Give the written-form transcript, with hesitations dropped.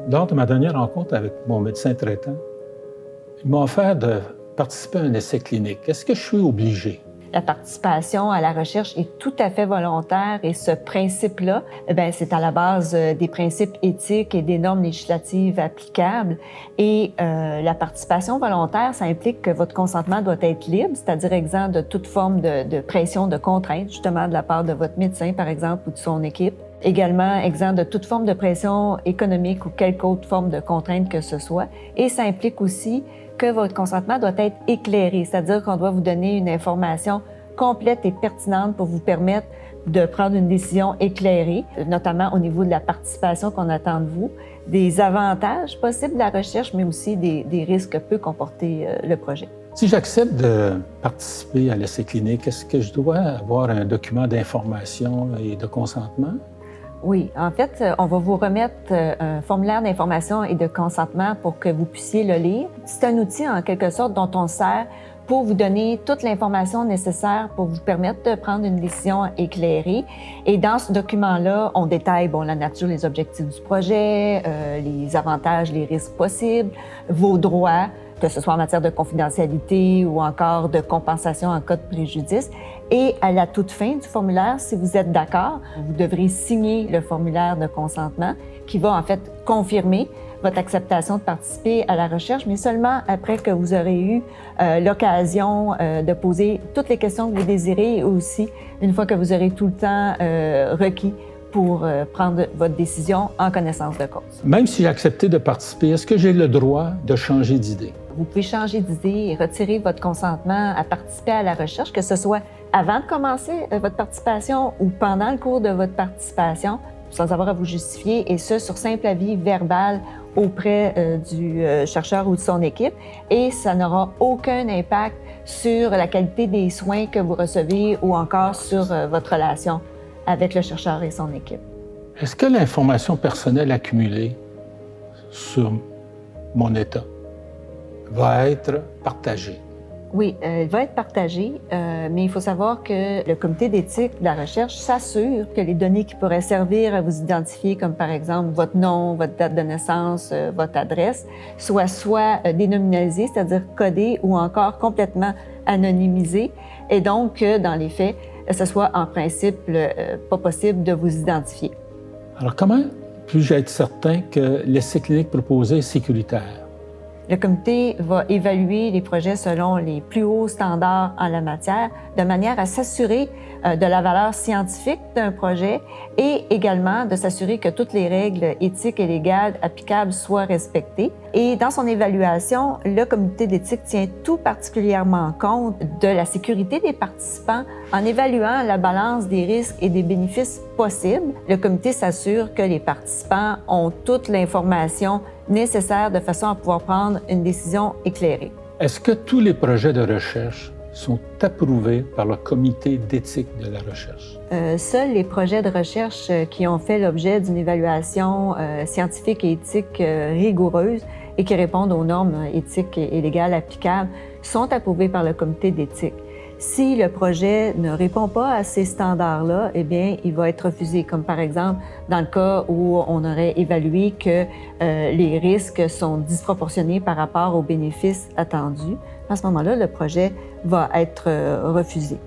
Lors de ma dernière rencontre avec mon médecin traitant, il m'a offert de participer à un essai clinique. Est-ce que je suis obligé? La participation à la recherche est tout à fait volontaire et ce principe-là, c'est à la base des principes éthiques et des normes législatives applicables. Et la participation volontaire, ça implique que votre consentement doit être libre, c'est-à-dire exempt de toute forme de pression, de contrainte, justement de la part de votre médecin, par exemple, ou de son équipe. Également exempt de toute forme de pression économique ou quelque autre forme de contrainte que ce soit. Et ça implique aussi que votre consentement doit être éclairé, c'est-à-dire qu'on doit vous donner une information complète et pertinente pour vous permettre de prendre une décision éclairée, notamment au niveau de la participation qu'on attend de vous, des avantages possibles de la recherche, mais aussi des risques que peut comporter le projet. Si j'accepte de participer à l'essai clinique, est-ce que je dois avoir un document d'information et de consentement? Oui, en fait, on va vous remettre un formulaire d'information et de consentement pour que vous puissiez le lire. C'est un outil, en quelque sorte, dont on sert pour vous donner toute l'information nécessaire pour vous permettre de prendre une décision éclairée. Et dans ce document-là, on détaille la nature, les objectifs du projet, les avantages, les risques possibles, vos droits, que ce soit en matière de confidentialité ou encore de compensation en cas de préjudice. Et à la toute fin du formulaire, si vous êtes d'accord, vous devrez signer le formulaire de consentement qui va en fait confirmer votre acceptation de participer à la recherche, mais seulement après que vous aurez eu l'occasion de poser toutes les questions que vous désirez et aussi une fois que vous aurez tout le temps requis pour prendre votre décision en connaissance de cause. Même si j'ai accepté de participer, est-ce que j'ai le droit de changer d'idée? Vous pouvez changer d'idée et retirer votre consentement à participer à la recherche, que ce soit avant de commencer votre participation ou pendant le cours de votre participation, sans avoir à vous justifier, et ce, sur simple avis verbal auprès du chercheur ou de son équipe. Et ça n'aura aucun impact sur la qualité des soins que vous recevez ou encore sur votre relation avec le chercheur et son équipe. Est-ce que l'information personnelle accumulée sur mon état va être partagée? Oui, elle va être partagée, mais il faut savoir que le comité d'éthique de la recherche s'assure que les données qui pourraient servir à vous identifier, comme par exemple votre nom, votre date de naissance, votre adresse, soient soit dénominalisées, c'est-à-dire codées, ou encore complètement anonymisées, et donc dans les faits, ce soit en principe pas possible de vous identifier. Alors comment puis-je être certain que l'essai clinique proposé est sécuritaire? Le comité va évaluer les projets selon les plus hauts standards en la matière, de manière à s'assurer de la valeur scientifique d'un projet et également de s'assurer que toutes les règles éthiques et légales applicables soient respectées. Et dans son évaluation, le comité d'éthique tient tout particulièrement compte de la sécurité des participants en évaluant la balance des risques et des bénéfices possibles. Le comité s'assure que les participants ont toute l'information nécessaire de façon à pouvoir prendre une décision éclairée. Est-ce que tous les projets de recherche sont approuvés par le comité d'éthique de la recherche? Seuls les projets de recherche qui ont fait l'objet d'une évaluation scientifique et éthique rigoureuse et qui répondent aux normes éthiques et légales applicables sont approuvés par le comité d'éthique. Si le projet ne répond pas à ces standards-là, eh bien, il va être refusé, comme par exemple dans le cas où on aurait évalué que les risques sont disproportionnés par rapport aux bénéfices attendus. À ce moment-là, le projet va être refusé.